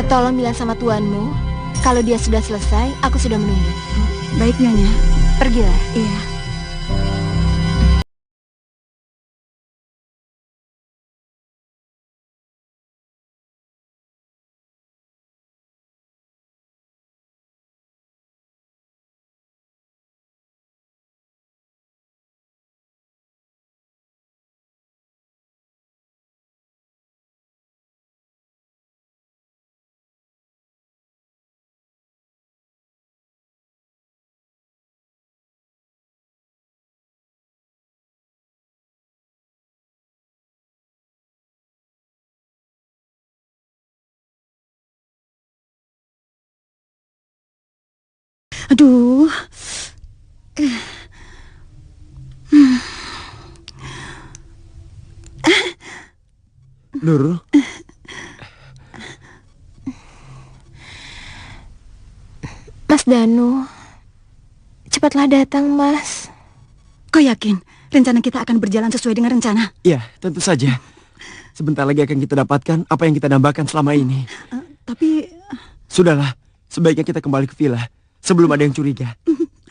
Tolong bilang sama tuanmu, kalau dia sudah selesai, aku sudah menunggu. Baik, Nyonya. Pergilah. Iya. Aduh. Nurul. Mas Danu, cepatlah datang, Mas. Kau yakin rencana kita akan berjalan sesuai dengan rencana? Ya, tentu saja. Sebentar lagi akan kita dapatkan apa yang kita dambakan selama ini. Tapi... Sudahlah, sebaiknya kita kembali ke villa sebelum ada yang curiga.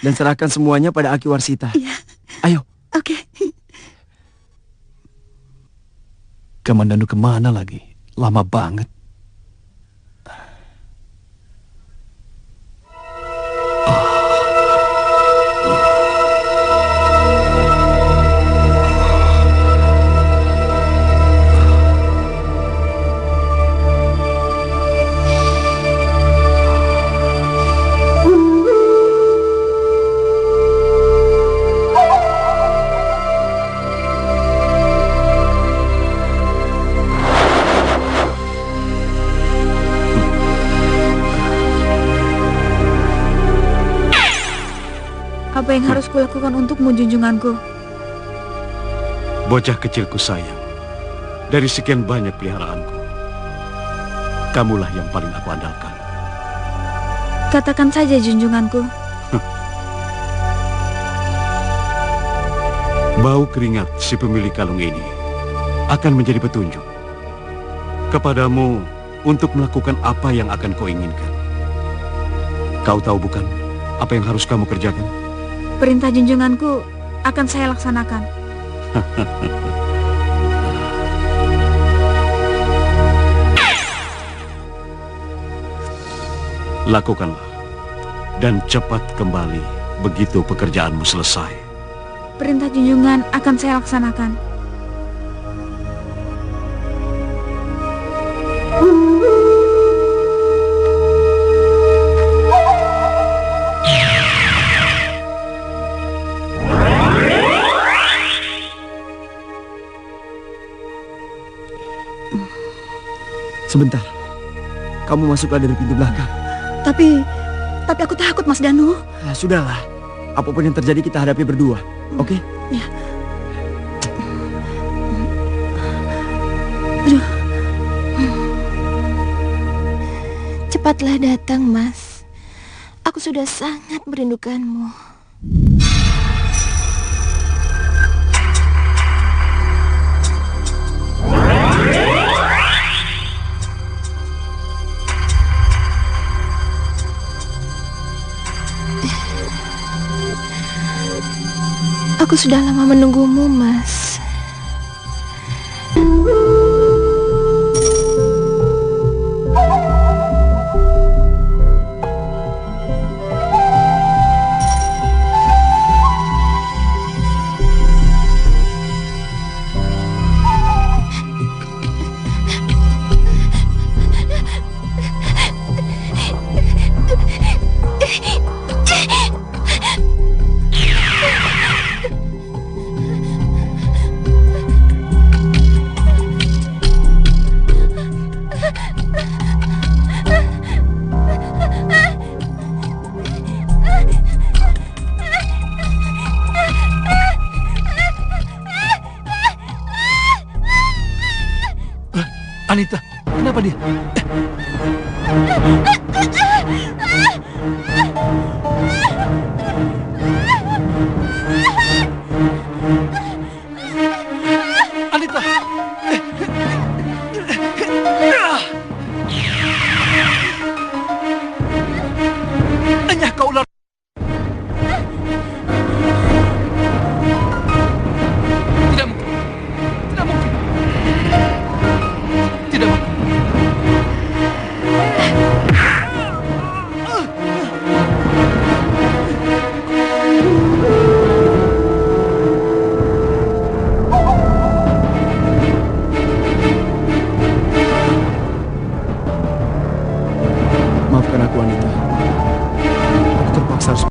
Dan serahkan semuanya pada Aki Warsita. Iya. Ayo. Oke. Kamandanu kemana lagi? Lama banget. Apa yang harus kulakukan untukmu, junjunganku? Bocah kecilku sayang, dari sekian banyak peliharaanku, kamulah yang paling aku andalkan. Katakan saja, junjunganku. Bau keringat si pemilik kalung ini akan menjadi petunjuk kepadamu untuk melakukan apa yang akan kau inginkan. Kau tahu bukan apa yang harus kamu kerjakan? Perintah junjunganku akan saya laksanakan. Lakukanlah dan cepat kembali begitu pekerjaanmu selesai. Perintah junjungan akan saya laksanakan. Sebentar. Kamu masuklah dari pintu belakang. Tapi aku takut, Mas Danu. Nah, sudahlah. Apapun yang terjadi kita hadapi berdua. Oke? Ya. Aduh. Cepatlah datang, Mas. Aku sudah sangat merindukanmu. Aku sudah lama menunggumu, Mas. Anita, kenapa dia? Anita! Anyah kau ular! Tidak mungkin! Tidak mungkin! Tidak mungkin! Maafkan aku, Anita. Aku terpaksa harus.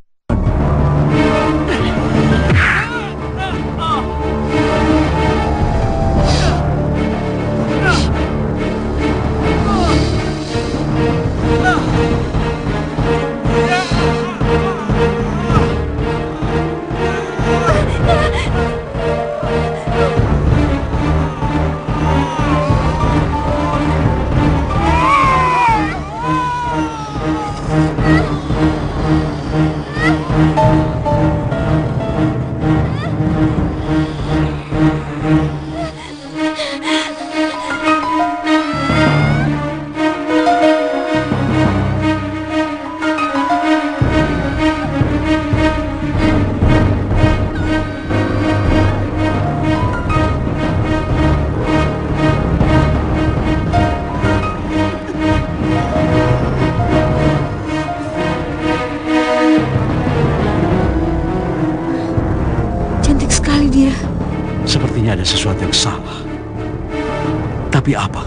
Cantik sekali dia. Sepertinya ada sesuatu yang salah. Tapi apa?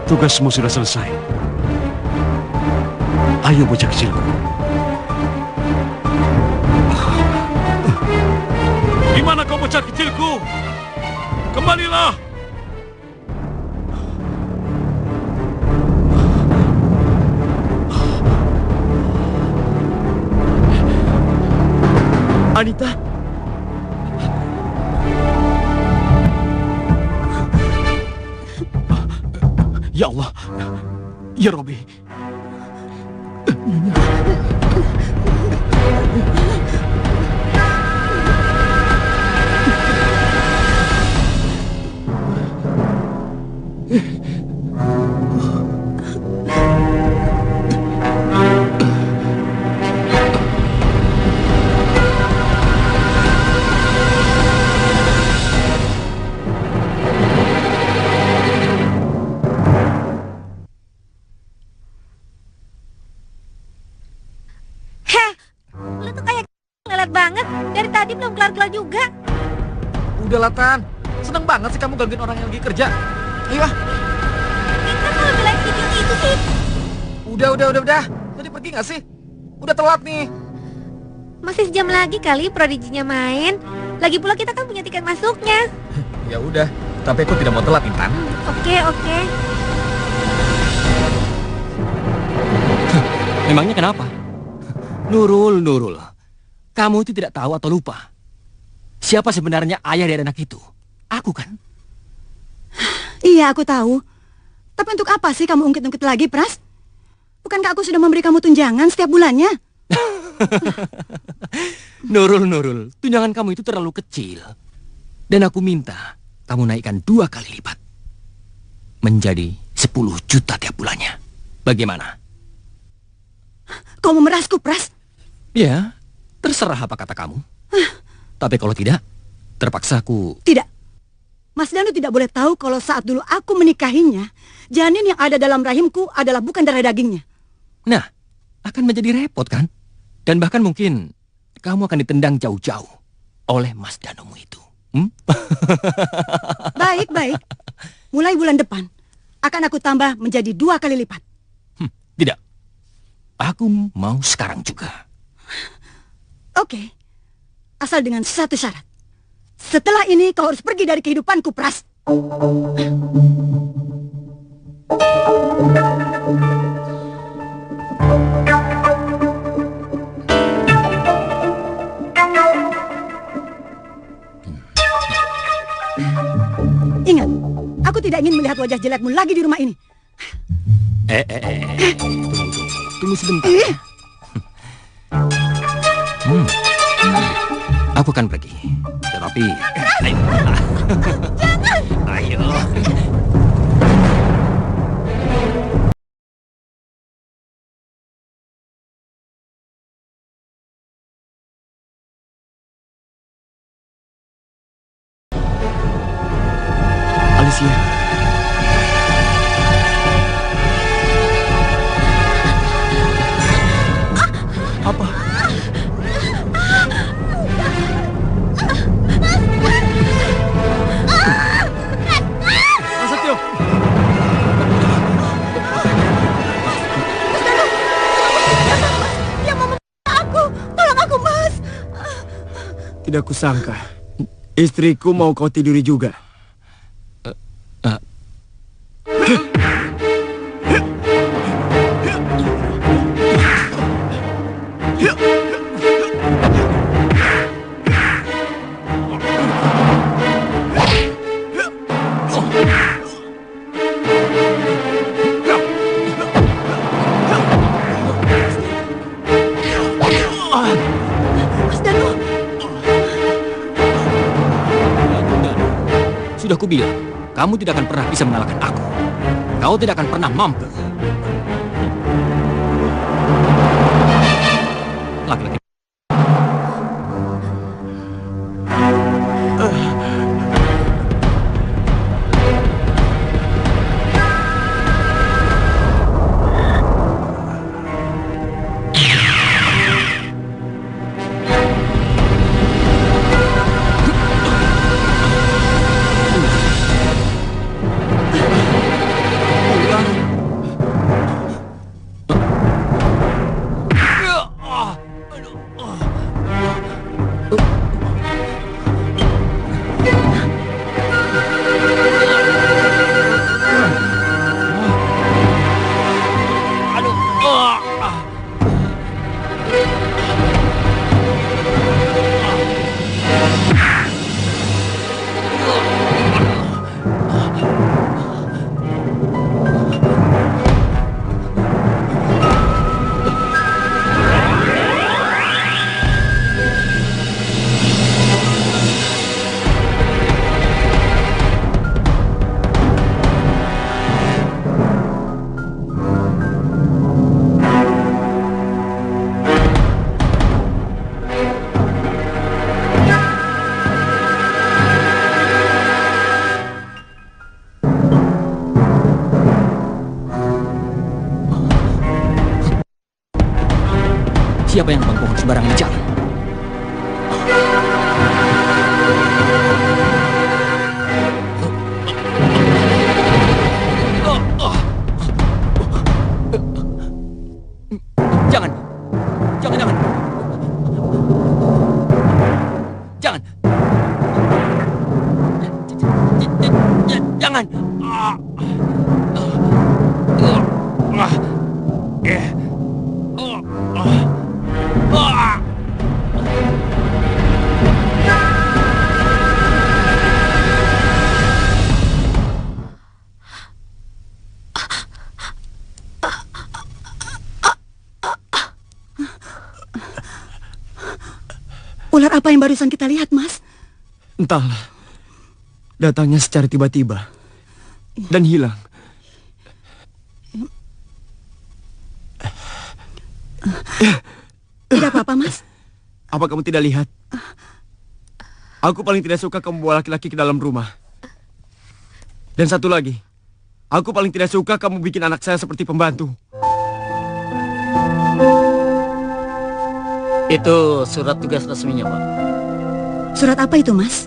Tugasmu sudah selesai. Ayo bocah kecilku. Di mana kau bocah kecilku? Kembalilah. Anita. Ya Allah. Ya Robi. Lu tuh kayak lelet banget. Dari tadi belum kelar-kelar juga. Udah lah, Tan. Seneng banget sih kamu gangguin orang yang lagi kerja. Ayo ah. Kita kalau belain video itu sih. Udah. Jadi pergi nggak sih? Udah telat nih. Masih sejam lagi kali prodiginya main. Lagi pula kita kan punya tiket masuknya. Ya udah, tapi aku tidak mau telat, Intan. Oke. Memangnya kenapa? Nurul, kamu itu tidak tahu atau lupa? Siapa sebenarnya ayah dari anak itu? Aku kan? Iya, aku tahu. Tapi untuk apa sih kamu ungkit-ungkit lagi, Pras? Bukankah aku sudah memberi kamu tunjangan setiap bulannya? Nurul, tunjangan kamu itu terlalu kecil. Dan aku minta kamu naikkan 2 kali lipat. Menjadi 10 juta tiap bulannya. Bagaimana? Kau memerasku, Pras? Ya, terserah apa kata kamu. Tapi kalau tidak, terpaksa aku... Tidak. Mas Danu tidak boleh tahu kalau saat dulu aku menikahinya, janin yang ada dalam rahimku adalah bukan darah dagingnya. Nah, akan menjadi repot kan? Dan bahkan mungkin kamu akan ditendang jauh-jauh oleh Mas Danumu itu. Baik. Mulai bulan depan, akan aku tambah menjadi 2 kali lipat. Tidak. Aku mau sekarang juga. Oke. Asal dengan satu syarat. Setelah ini kau harus pergi dari kehidupanku, Pras. Ingat, aku tidak ingin melihat wajah jelekmu lagi di rumah ini. Tunggu sebentar. Aku akan pergi. Tetapi... Ayo. Alicia. Apa? Prasetyo! Dia mau membunuh aku. Tolong aku, Mas. Tidak kusangka. Istriku mau kau tiduri juga. Mas Danu. Sudah kubilang, kamu tidak akan pernah bisa mengalahkan aku. Kau tidak akan pernah mampu. Laki-laki. Siapa yang nebang pohon sembarangan di jalan? Jangan. Jangan. Jangan. Jangan. Ular apa yang barusan kita lihat, Mas? Entahlah. Datangnya secara tiba-tiba dan hilang. Tidak apa-apa, Mas. Apa kamu tidak lihat? Aku paling tidak suka kamu bawa laki-laki ke dalam rumah. Dan satu lagi, aku paling tidak suka kamu bikin anak saya seperti pembantu. Itu surat tugas resminya, Pak. Surat apa itu, Mas?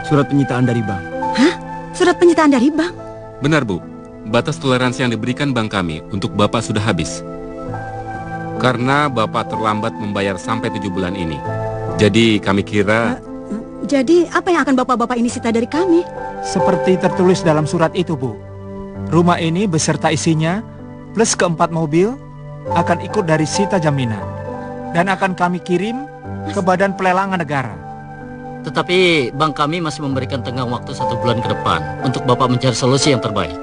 Surat penyitaan dari bank. Hah? Surat penyitaan dari bank? Benar, Bu. Batas toleransi yang diberikan bank kami untuk Bapak sudah habis. Karena Bapak terlambat membayar sampai 7 bulan ini. Jadi kami kira... Jadi apa yang akan bapak-bapak ini sita dari kami? Seperti tertulis dalam surat itu, Bu. Rumah ini beserta isinya, plus keempat mobil, akan ikut dari sita jaminan. Dan akan kami kirim ke Badan Pelelangan Negara. Tetapi bank kami masih memberikan tenggang waktu 1 bulan ke depan untuk Bapak mencari solusi yang terbaik.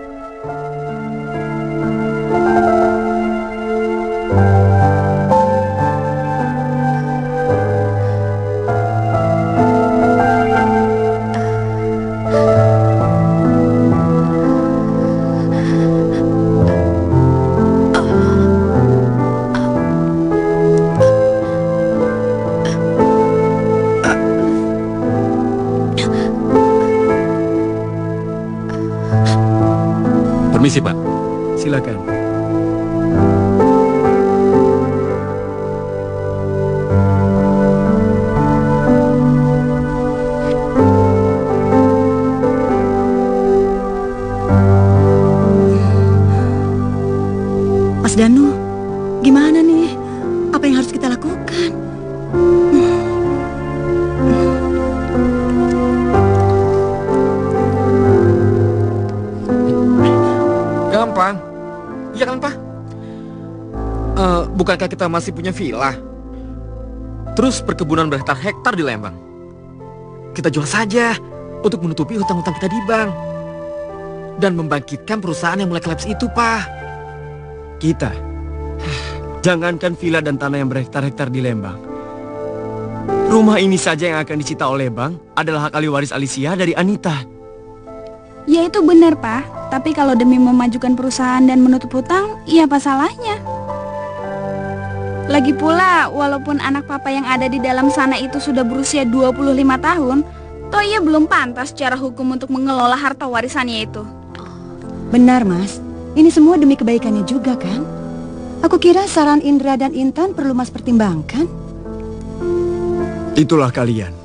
Permisi, Pak. Silakan. Mas Danu, gimana nih? Apa yang harus kita lakukan? Gampang. Iya kan, Pak? Bukankah kita masih punya villa? Terus perkebunan berhektar-hektar di Lembang. Kita jual saja untuk menutupi hutang-hutang kita di bank. Dan membangkitkan perusahaan yang mulai kolaps itu, Pak. Kita? Jangankan villa dan tanah yang berhektar-hektar di Lembang. Rumah ini saja yang akan disita oleh bank adalah hak ahli waris Alicia dari Anita. Ya itu benar, Pak. Tapi kalau demi memajukan perusahaan dan menutup hutang, ya apa salahnya? Lagi pula, walaupun anak papa yang ada di dalam sana itu sudah berusia 25 tahun, toh ia belum pantas secara hukum untuk mengelola harta warisannya itu. Benar, Mas. Ini semua demi kebaikannya juga, kan? Aku kira saran Indra dan Intan perlu Mas pertimbangkan. Itulah kalian.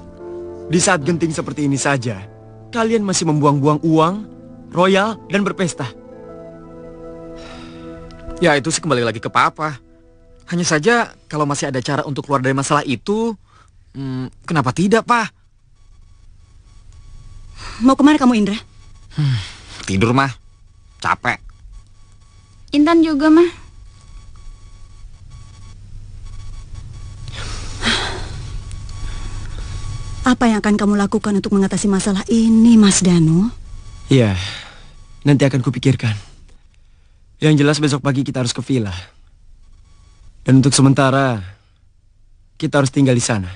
Di saat genting seperti ini saja, kalian masih membuang-buang uang, royal, dan berpesta. Ya itu sih kembali lagi ke Papa. Hanya saja kalau masih ada cara untuk keluar dari masalah itu, kenapa tidak, Pak? Mau kemana kamu, Indra? Tidur, mah. Capek. Intan juga, mah. Apa yang akan kamu lakukan untuk mengatasi masalah ini, Mas Danu? Iya, nanti akan kupikirkan. Yang jelas besok pagi kita harus ke villa. Dan untuk sementara, kita harus tinggal di sana.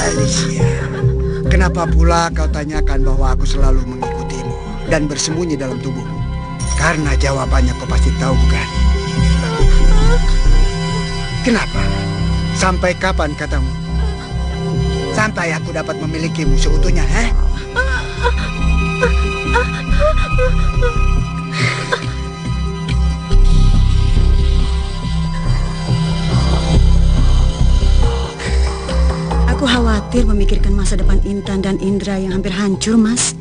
Alicia, kenapa pula kau tanyakan bahwa aku selalu mengikutimu dan bersembunyi dalam tubuhmu? Karena jawabannya kau pasti tahu, bukan? Kenapa? Sampai kapan katamu? Sampai aku dapat memilikimu seutuhnya, ha? Aku khawatir memikirkan masa depan Intan dan Indra yang hampir hancur, Mas.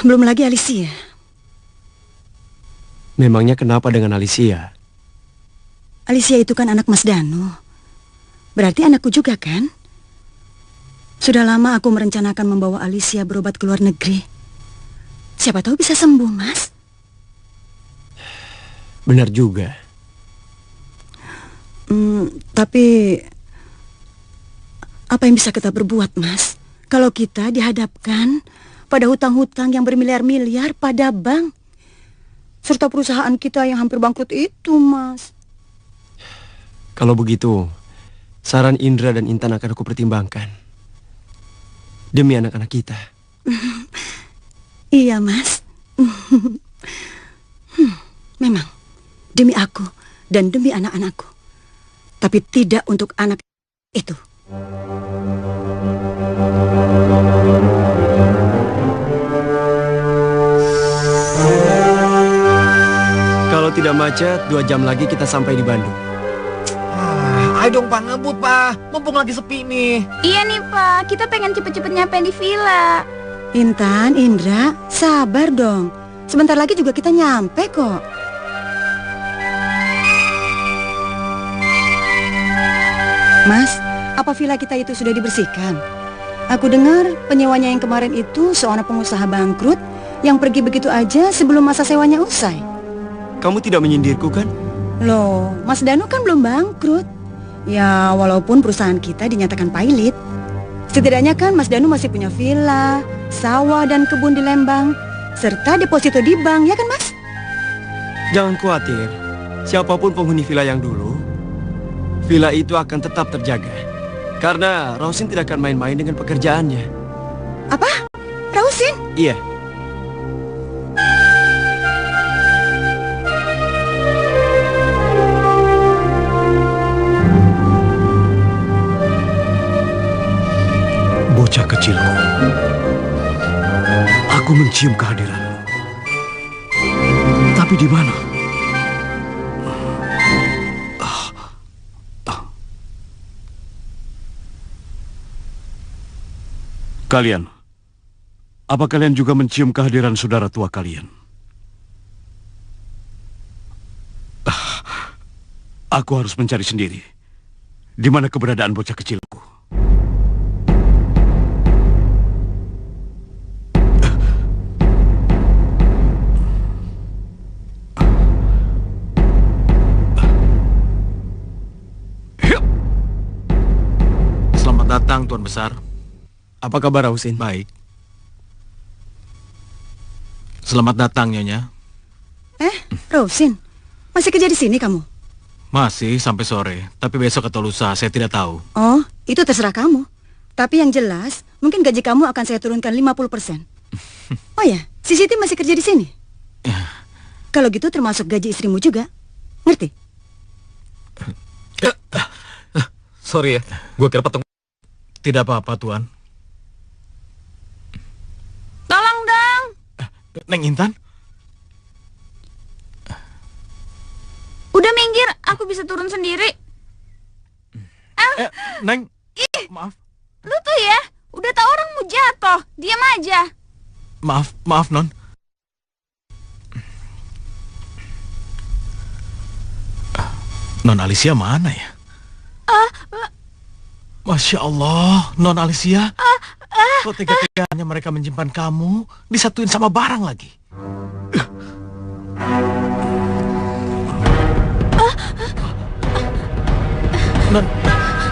Belum lagi Alicia. Memangnya kenapa dengan Alicia? Alicia itu kan anak Mas Danu. Berarti anakku juga kan? Sudah lama aku merencanakan membawa Alicia berobat ke luar negeri. Siapa tahu bisa sembuh, Mas. Benar juga. Tapi apa yang bisa kita berbuat, Mas? Kalau kita dihadapkan pada hutang-hutang yang bermiliar-miliar pada bank, serta perusahaan kita yang hampir bangkrut itu, Mas. Kalau begitu, saran Indra dan Intan akan aku pertimbangkan. Demi anak-anak kita. Iya, Mas. Memang, demi aku dan demi anak-anakku. Tapi tidak untuk anak itu. Kalau tidak macet, 2 jam lagi kita sampai di Bandung. Ayo dong Pak, ngebut Pak. Mumpung lagi sepi nih. Iya nih Pak, kita pengen cepet-cepet nyampe di villa. Intan, Indra, sabar dong. Sebentar lagi juga kita nyampe kok. Mas, apa villa kita itu sudah dibersihkan? Aku dengar penyewanya yang kemarin itu seorang pengusaha bangkrut yang pergi begitu aja sebelum masa sewanya usai. Kamu tidak menyindirku kan? Loh, Mas Danu kan belum bangkrut. Ya, walaupun perusahaan kita dinyatakan pailit. Setidaknya kan Mas Danu masih punya villa, sawah dan kebun di Lembang, serta deposito di bank, ya kan Mas? Jangan khawatir, siapapun penghuni villa yang dulu, villa itu akan tetap terjaga. Karena Rausin tidak akan main-main dengan pekerjaannya. Apa? Rausin? Iya. Bocah kecilku, aku mencium kehadiranmu. Tapi di mana? Kalian, apa kalian juga mencium kehadiran saudara tua kalian? Aku harus mencari sendiri. Di mana keberadaan bocah kecilku? Selamat datang, Tuan Besar. Apa kabar, Rausin? Baik. Selamat datang, Nyonya. Rausin, masih kerja di sini kamu? Masih sampai sore, tapi besok atau lusa saya tidak tahu. Oh, itu terserah kamu. Tapi yang jelas, mungkin gaji kamu akan saya turunkan 50%. Oh ya, si Siti masih kerja di sini? Kalau gitu termasuk gaji istrimu juga. Ngerti? Sorry ya, gue kira potong. Tidak apa-apa, Tuan. Tolong dong. Neng Intan? Udah minggir, aku bisa turun sendiri. Neng, Ih, maaf. lu tuh ya, udah tau orang mau jatuh, diam aja. Maaf, Non. Non Alicia mana ya? Masya Allah, Non Alicia. Kok tega-teganya mereka menyimpan kamu, disatuin sama barang lagi.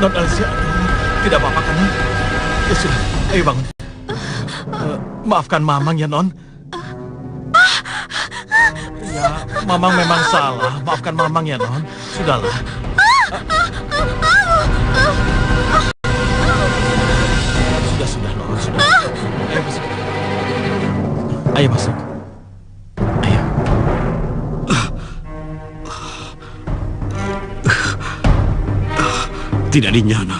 Non Alicia, tidak apa-apa kan, Non? Ya sudah, ayo bangun. Maafkan Mamang ya, Non. Ya, Mamang memang salah. Maafkan Mamang ya, Non. Sudahlah. Sudah, Non. Sudah. Ayo masuk. Ayo masuk. Ayo. Tidak dinyana.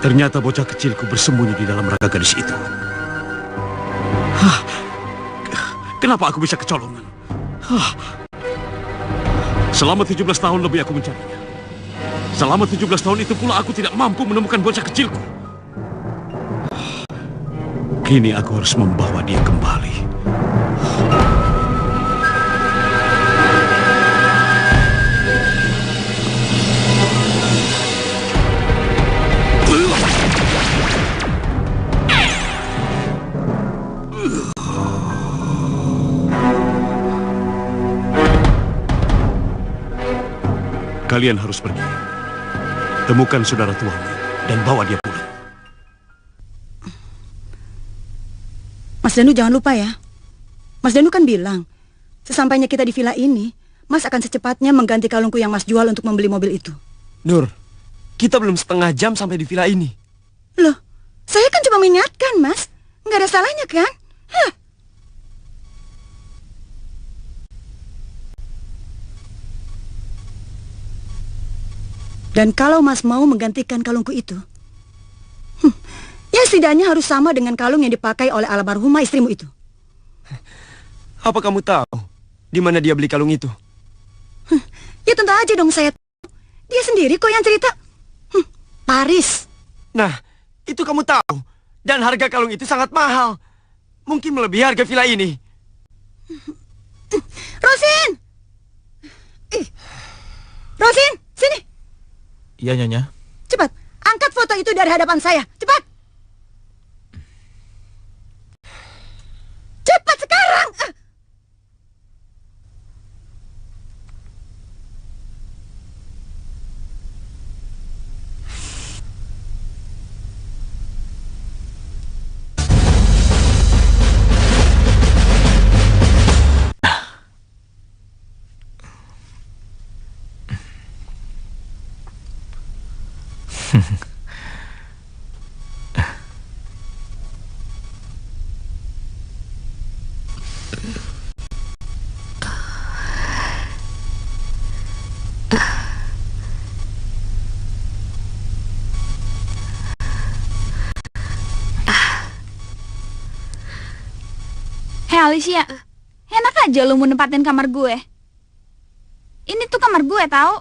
Ternyata bocah kecilku bersembunyi di dalam raga gadis itu. Kenapa aku bisa kecolongan? Selama 17 tahun lebih aku mencarinya. Selama 17 tahun itu pula aku tidak mampu menemukan bocah kecilku. Kini aku harus membawa dia kembali. Kalian harus pergi. Temukan saudara tuamu dan bawa dia pulang. Mas Danu jangan lupa ya. Mas Danu kan bilang, sesampainya kita di villa ini, Mas akan secepatnya mengganti kalungku yang Mas jual untuk membeli mobil itu. Nur, kita belum setengah jam sampai di villa ini. Loh, saya kan cuma mengingatkan, Mas. Nggak ada salahnya kan? Hah. Dan kalau Mas mau menggantikan kalungku itu, ya setidaknya harus sama dengan kalung yang dipakai oleh almarhumah istrimu itu. Apa kamu tahu di mana dia beli kalung itu? Ya tentu aja dong saya tahu. Dia sendiri kok yang cerita. Paris. Nah, itu kamu tahu. Dan harga kalung itu sangat mahal. Mungkin melebihi harga villa ini. Rosin! Rosin, sini. Iya, Nyonya. Cepat, angkat foto itu dari hadapan saya. Cepat. Cepat sekarang. Hei Alicia, enak aja lu mau nempatin kamar gue. Ini tuh kamar gue tahu.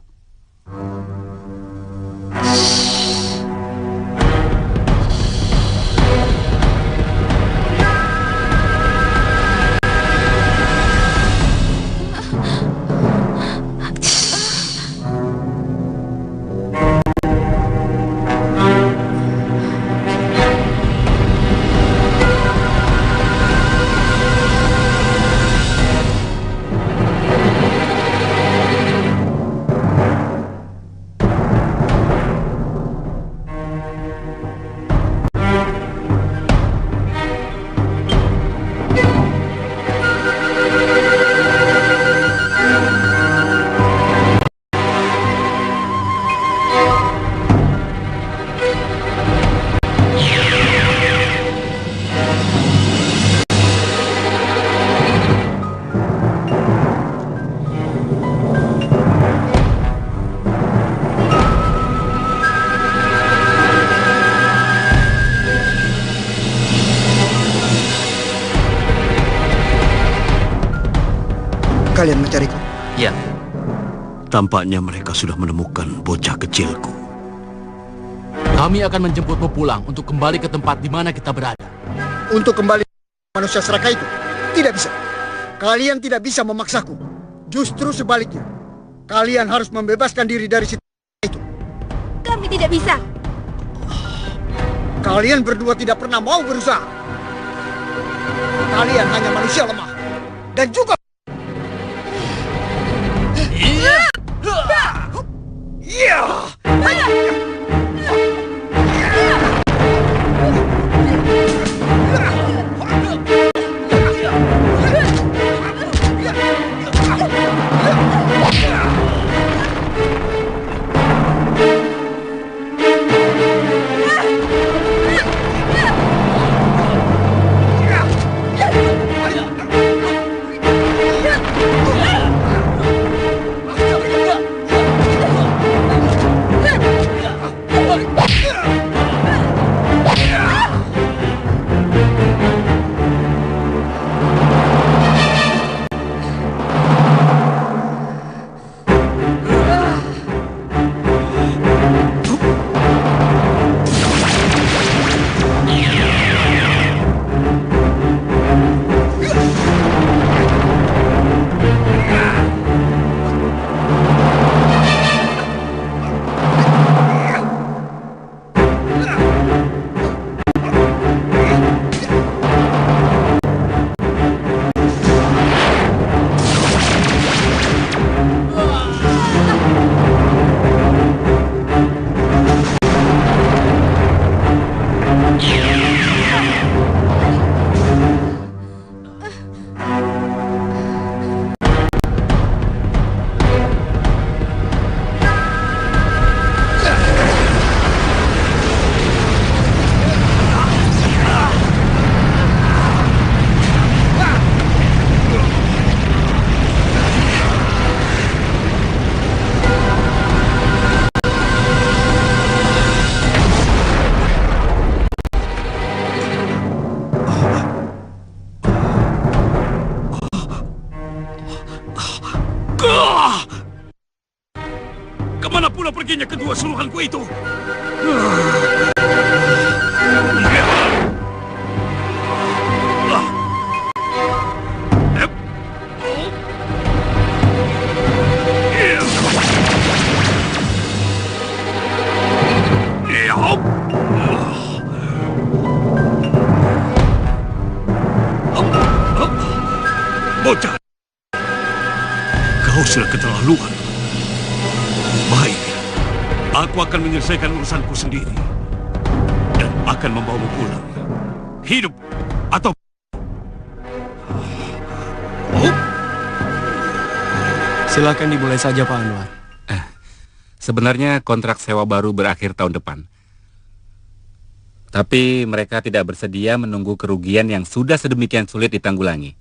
Kalian mencariku? Ya. Tampaknya mereka sudah menemukan bocah kecilku. Kami akan menjemputmu pulang untuk kembali ke tempat di mana kita berada. Untuk kembali manusia serakah itu? Tidak bisa. Kalian tidak bisa memaksaku. Justru sebaliknya. Kalian harus membebaskan diri dari situ itu. Kami tidak bisa. Kalian berdua tidak pernah mau berusaha. Kalian hanya manusia lemah. Dan juga kedua suruhanku itu. Bocah, kau sudah keterlaluan. Baik, aku akan menyelesaikan urusanku sendiri dan akan membawamu pulang, hidup atau Silakan dimulai saja, Pak Anwar. Sebenarnya kontrak sewa baru berakhir tahun depan. Tapi mereka tidak bersedia menunggu kerugian yang sudah sedemikian sulit ditanggulangi.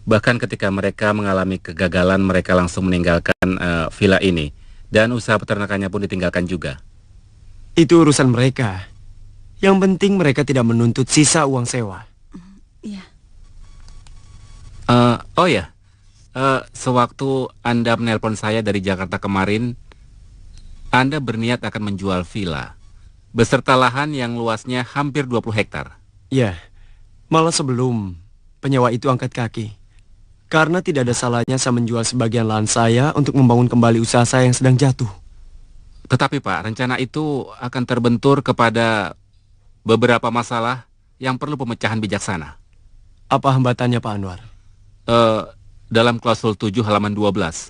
Bahkan ketika mereka mengalami kegagalan, mereka langsung meninggalkan villa ini. Dan usaha peternakannya pun ditinggalkan juga. Itu urusan mereka. Yang penting mereka tidak menuntut sisa uang sewa. Iya. Oh ya, sewaktu Anda menelpon saya dari Jakarta kemarin, Anda berniat akan menjual villa beserta lahan yang luasnya hampir 20 hektar. Ya, malah sebelum penyewa itu angkat kaki. Karena tidak ada salahnya saya menjual sebagian lahan saya untuk membangun kembali usaha saya yang sedang jatuh. Tetapi Pak, rencana itu akan terbentur kepada beberapa masalah yang perlu pemecahan bijaksana. Apa hambatannya, Pak Anwar? Dalam klausul 7 halaman 12.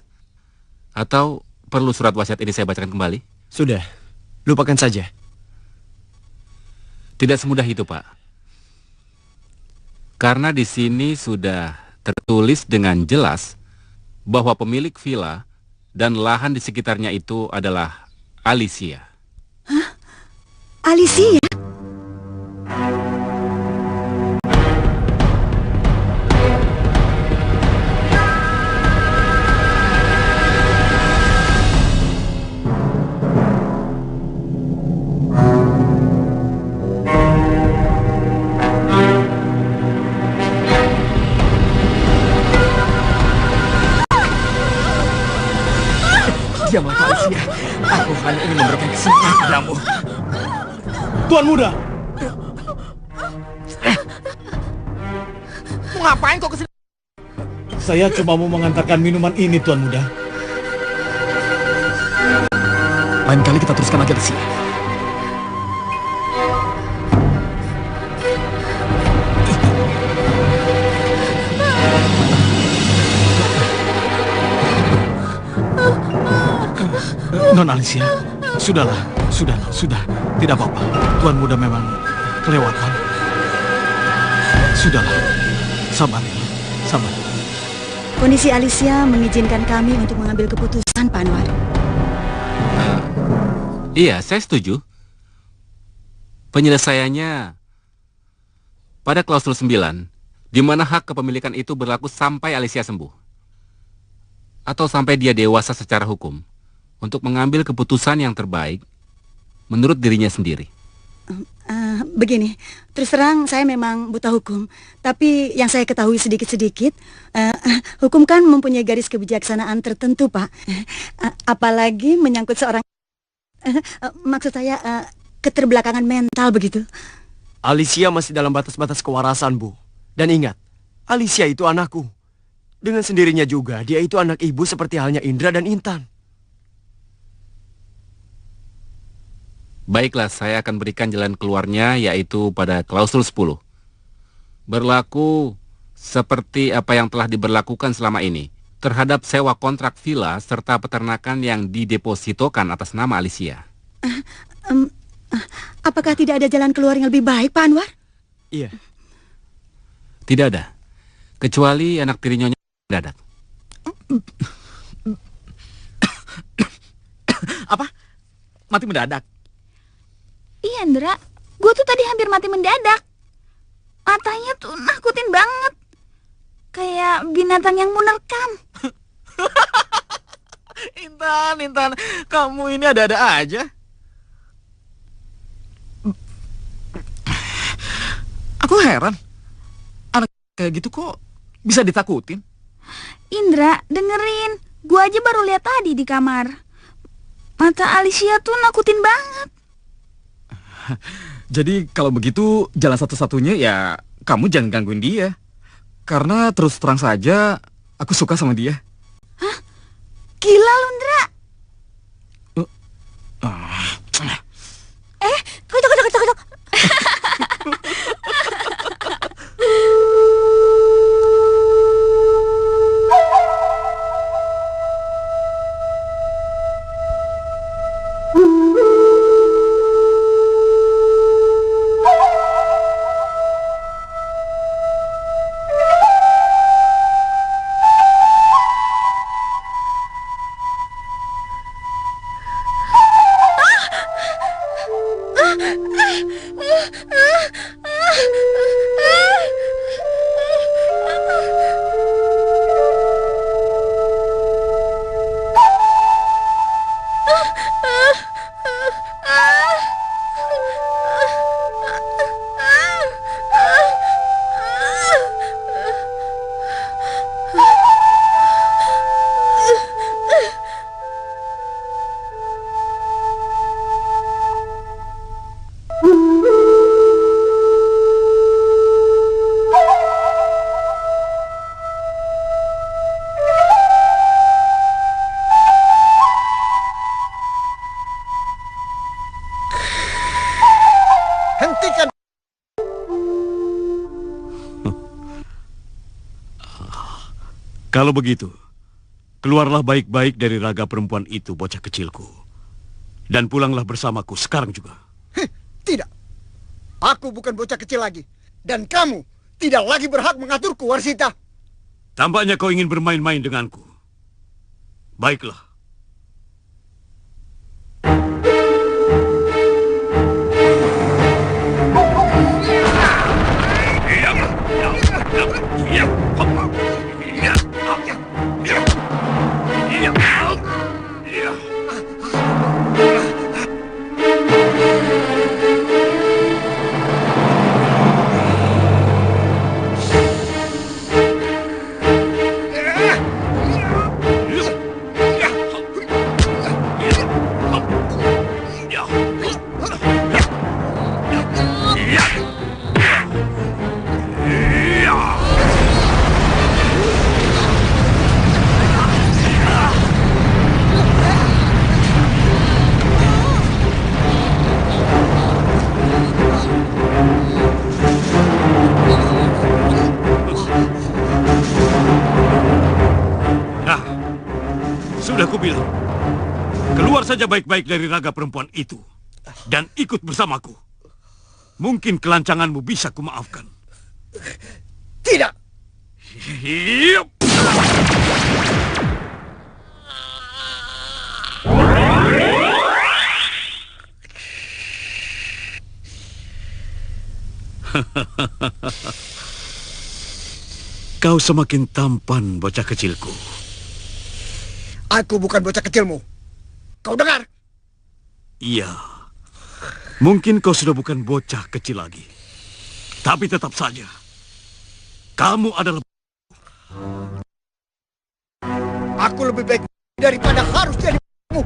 Atau perlu surat wasiat ini saya bacakan kembali? Sudah, lupakan saja. Tidak semudah itu, Pak. Karena di sini sudah tertulis dengan jelas bahwa pemilik villa dan lahan di sekitarnya itu adalah Alicia. Hah? Alicia? Diamlah, Alicia. Aku hanya ingin memberikan kesempatan padamu. Tuan Muda! Mau ngapain kok kesini? Saya cuma mau mengantarkan minuman ini, Tuan Muda. Lain kali kita teruskan aja di sini. Non Alicia, sudahlah, sudah, tidak apa-apa. Tuan Muda memang kelewatan. Sudahlah, sabar ya, sabar. Kondisi Alicia mengizinkan kami untuk mengambil keputusan, Pak Anwar. Iya, saya setuju. Penyelesaiannya pada klausul 9, di mana hak kepemilikan itu berlaku sampai Alicia sembuh. Atau sampai dia dewasa secara hukum. Untuk mengambil keputusan yang terbaik menurut dirinya sendiri. Begini, terus terang saya memang buta hukum. Tapi yang saya ketahui sedikit-sedikit, hukum kan mempunyai garis kebijaksanaan tertentu, Pak. Apalagi menyangkut seorang, maksud saya keterbelakangan mental begitu. Alicia masih dalam batas-batas kewarasan, Bu. Dan ingat, Alicia itu anakku. Dengan sendirinya juga, dia itu anak ibu seperti halnya Indra dan Intan. Baiklah, saya akan berikan jalan keluarnya, yaitu pada klausul 10. Berlaku seperti apa yang telah diberlakukan selama ini terhadap sewa kontrak villa serta peternakan yang didepositokan atas nama Alicia. Apakah tidak ada jalan keluar yang lebih baik, Pak Anwar? Iya. Tidak ada. Kecuali anak tiri Nyonya mendadak. Apa? Mati mendadak? Iya, Indra. Gue tuh tadi hampir mati mendadak. Matanya tuh nakutin banget. Kayak binatang yang menerkam. Intan, kamu ini ada-ada aja. Aku heran. Anak kayak gitu kok bisa ditakutin? Indra, dengerin. Gue aja baru lihat tadi di kamar. Mata Alicia tuh nakutin banget. Jadi kalau begitu jalan satu-satunya ya kamu jangan gangguin dia. Karena terus terang saja aku suka sama dia. Hah? Gila lu, Ndra. Tunggu. Hentikan. Kalau begitu, keluarlah baik-baik dari raga perempuan itu, bocah kecilku. Dan pulanglah bersamaku sekarang juga. Tidak. Aku bukan bocah kecil lagi. Dan kamu tidak lagi berhak mengaturku, Warsita. Tampaknya kau ingin bermain-main denganku. Baiklah. Sudah kubilang, keluar saja baik-baik dari raga perempuan itu dan ikut bersamaku. Mungkin kelancanganmu bisa kumaafkan. Tidak. Kau semakin tampan, bocah kecilku. Aku bukan bocah kecilmu. Kau dengar? Iya. Mungkin kau sudah bukan bocah kecil lagi. Tapi tetap saja, kamu adalah... Aku lebih baik daripada harus jadi kamu.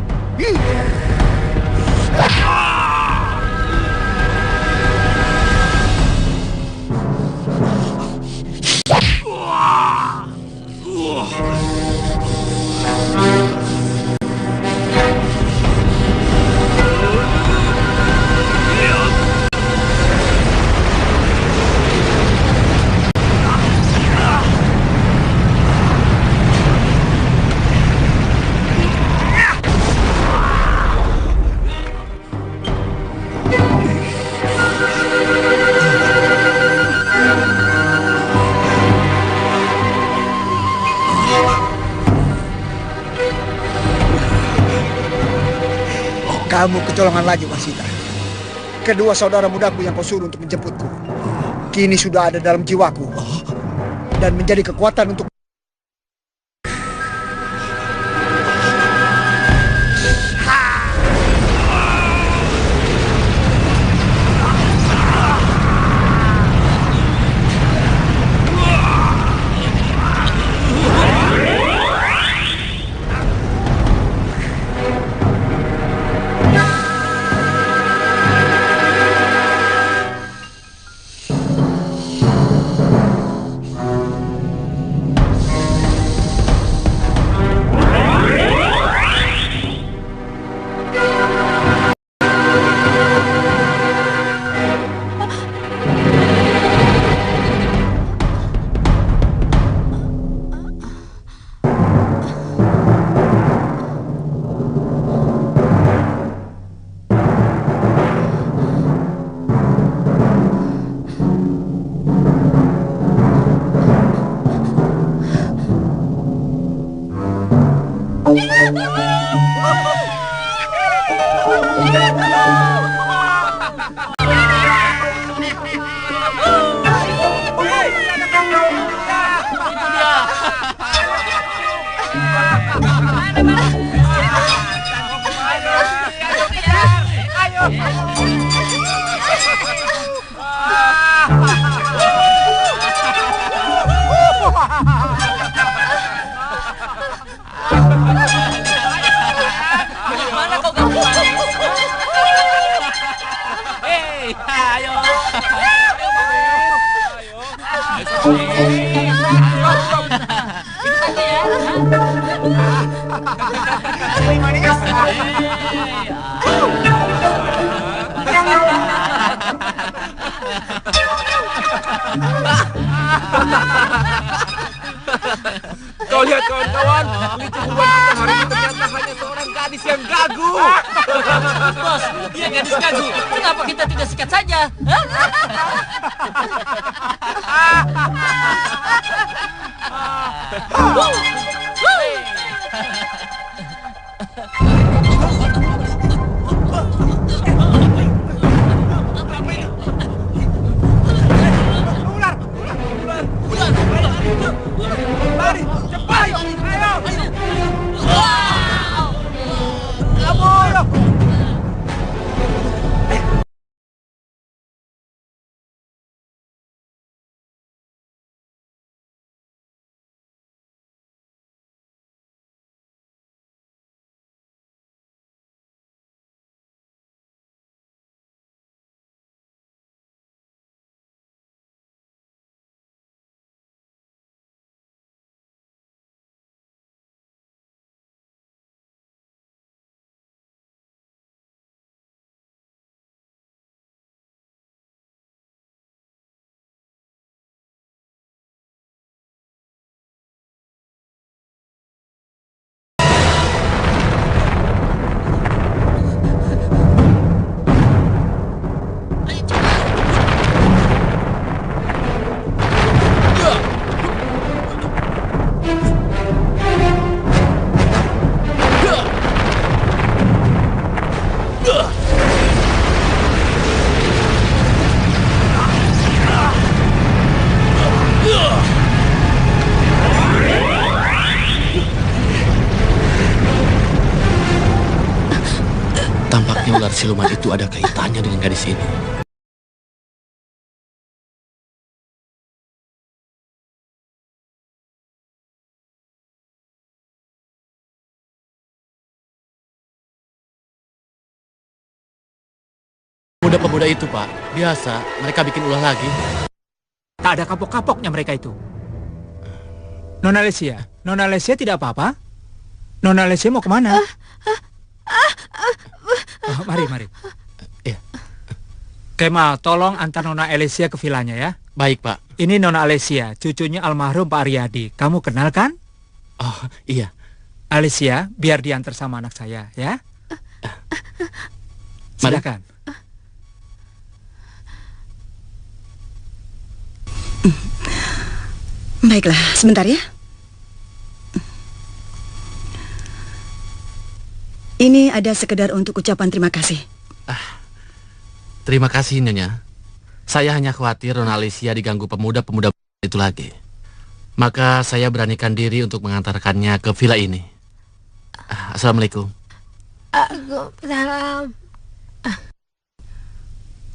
Kamu kecolongan lagi, Warsita. Kedua saudara mudaku yang kau suruh untuk menjemputku kini sudah ada dalam jiwaku dan menjadi kekuatan untuk... Kau lihat kawan-kawan, lucu buat kita hari ini ternyata hanya seorang gadis yang gagu. Bos, dia gadis gagu. Mengapa kita tidak sikat saja? Tampaknya ular siluman itu ada kaitannya dengan gadis ini. Pemuda-pemuda itu, Pak, biasa mereka bikin ulah lagi. Tak ada kapok-kapoknya mereka itu. Nona Lesia tidak apa-apa? Nona Lesia mau kemana? Mari. Ya. Kemal, tolong antar Nona Alesia ke vilanya ya. Baik, Pak. Ini Nona Alesia, cucunya almarhum Pak Aryadi. Kamu kenal kan? Oh, iya. Alesia, biar diantar sama anak saya ya. Silakan. Baiklah, sebentar ya. Ini ada sekedar untuk ucapan terima kasih. Terima kasih, Nyonya. Saya hanya khawatir Nona Alesia diganggu pemuda-pemuda itu lagi. Maka saya beranikan diri untuk mengantarkannya ke villa ini. Assalamualaikum. Salam.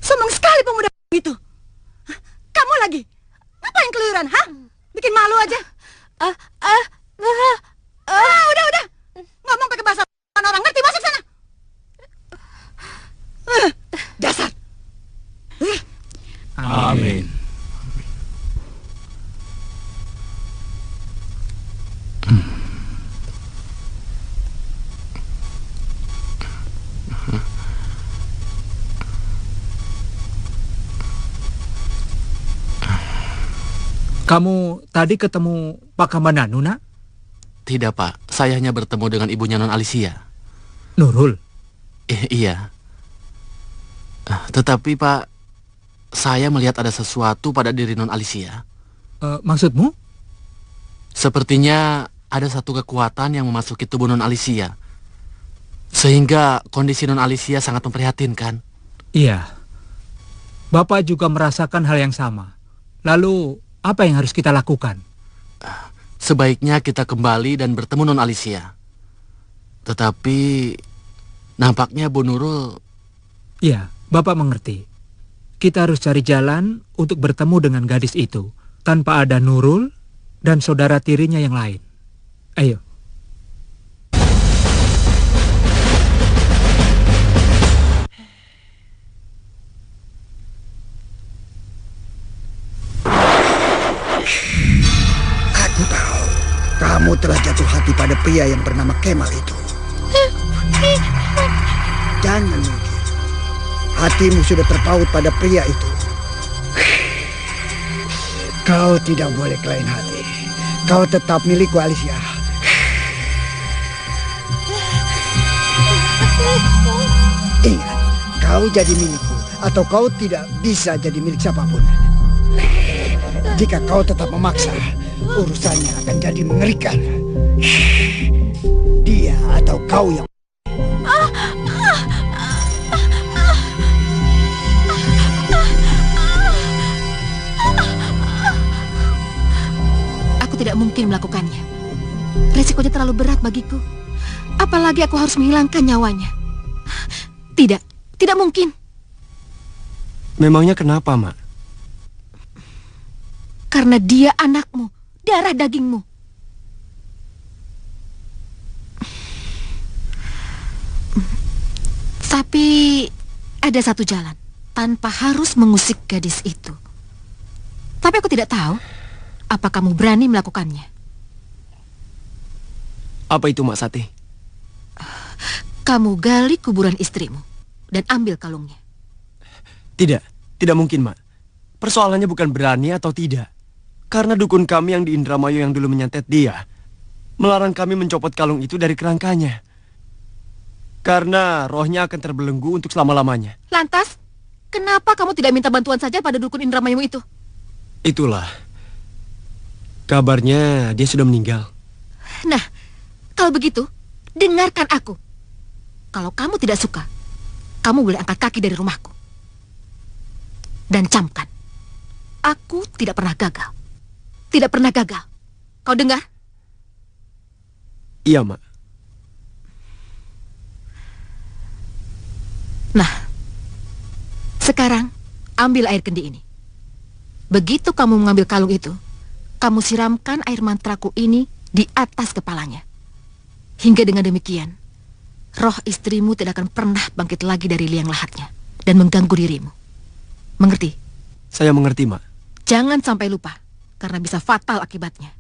Sombong sekali pemuda itu. Kamu lagi? Ngapain keluyuran, ha? Bikin malu aja. Udah. Ngomong pakai bahasa orang, ngerti? Masuk sana. Dasar. Amin. Kamu tadi ketemu Pak Kamandanu, nak? Tidak, Pak. Saya hanya bertemu dengan ibunya Non Alicia. Nurul? Iya. Tetapi, Pak, saya melihat ada sesuatu pada diri Non Alicia. Maksudmu? Sepertinya ada satu kekuatan yang memasuki tubuh Non Alicia. Sehingga kondisi Non Alicia sangat memprihatinkan. Iya. Bapak juga merasakan hal yang sama. Lalu, apa yang harus kita lakukan? Sebaiknya kita kembali dan bertemu Non Alicia. Tetapi nampaknya Bu Nurul... Iya, Bapak mengerti. Kita harus cari jalan untuk bertemu dengan gadis itu tanpa ada Nurul dan saudara tirinya yang lain. Ayo. Aku tahu kamu telah jatuh hati pada pria yang bernama Kemal itu. Jangan mungkin. Hatimu sudah terpaut pada pria itu. Kau tidak boleh kelain hati. Kau tetap milikku, Alicia. Ingat, kau jadi milikku atau kau tidak bisa jadi milik siapapun. Jika kau tetap memaksa, urusannya akan jadi mengerikan. Dia atau kau yang... Tidak mungkin melakukannya. Resikonya terlalu berat bagiku. Apalagi aku harus menghilangkan nyawanya. Tidak, tidak mungkin. Memangnya kenapa, Mak? Karena dia anakmu, darah dagingmu. Tapi ada satu jalan tanpa harus mengusik gadis itu. Tapi aku tidak tahu. Apa kamu berani melakukannya? Apa itu, Mak Sati? Kamu gali kuburan istrimu dan ambil kalungnya. Tidak, tidak mungkin, Mak. Persoalannya bukan berani atau tidak. Karena dukun kami yang di Indramayu yang dulu menyantet dia melarang kami mencopot kalung itu dari kerangkanya. Karena rohnya akan terbelenggu untuk selama-lamanya. Lantas, kenapa kamu tidak minta bantuan saja pada dukun Indramayu itu? Itulah. Kabarnya dia sudah meninggal. Nah, kalau begitu, dengarkan aku. Kalau kamu tidak suka, kamu boleh angkat kaki dari rumahku. Dan camkan, aku tidak pernah gagal. Tidak pernah gagal. Kau dengar? Iya, Mak. Nah, sekarang ambil air kendi ini. Begitu kamu mengambil kalung itu, kamu siramkan air mantraku ini di atas kepalanya. Hingga dengan demikian, roh istrimu tidak akan pernah bangkit lagi dari liang lahatnya dan mengganggu dirimu. Mengerti? Saya mengerti, Mak. Jangan sampai lupa, karena bisa fatal akibatnya.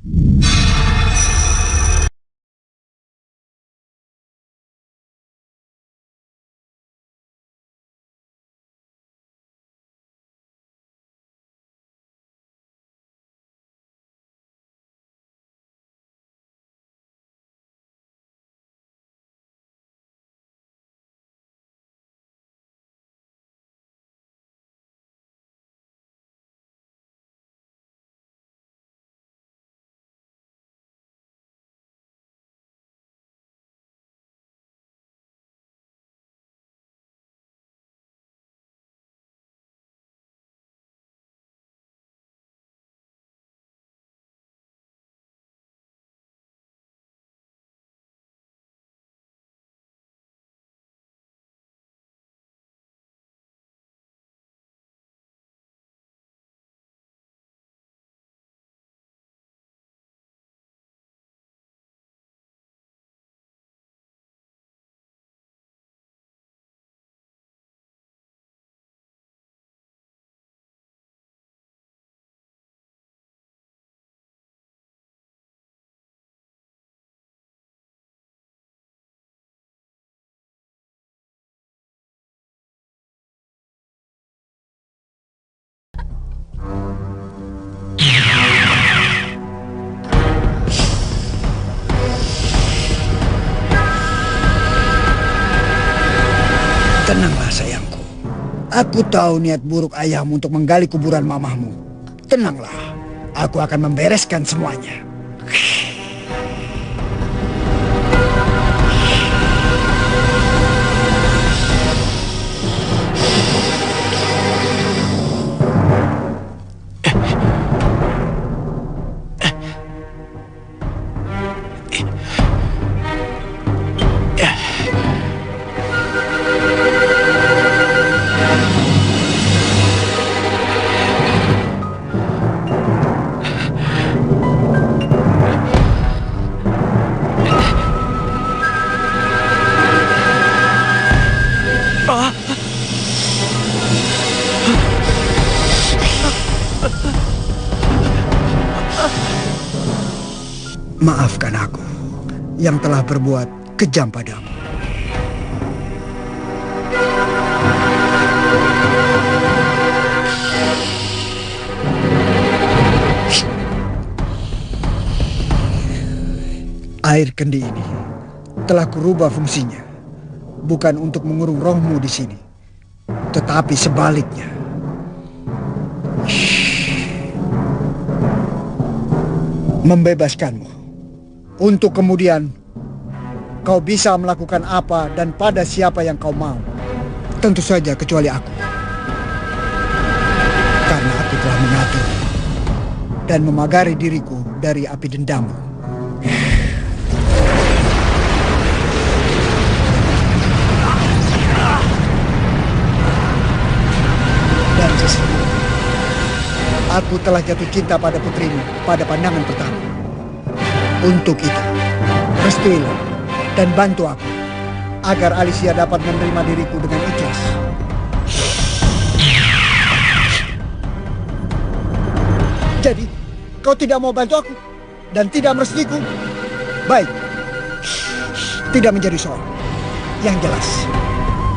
Tenanglah sayangku. Aku tahu niat buruk ayahmu untuk menggali kuburan mamahmu. Tenanglah, aku akan membereskan semuanya. Maafkan aku yang telah berbuat kejam padamu. Air kendi ini telah kurubah fungsinya, bukan untuk mengurung rohmu di sini, tetapi sebaliknya. Membebaskanmu, untuk kemudian kau bisa melakukan apa dan pada siapa yang kau mau. Tentu saja kecuali aku, karena aku telah mengatur dan memagari diriku dari api dendammu. Dan sesungguhnya aku telah jatuh cinta pada putrimu pada pandangan pertama. Untuk itu, restuilah dan bantu aku agar Alicia dapat menerima diriku dengan ikhlas. Jadi, kau tidak mau bantu aku dan tidak merestuiku? Baik, tidak menjadi soal. Yang jelas,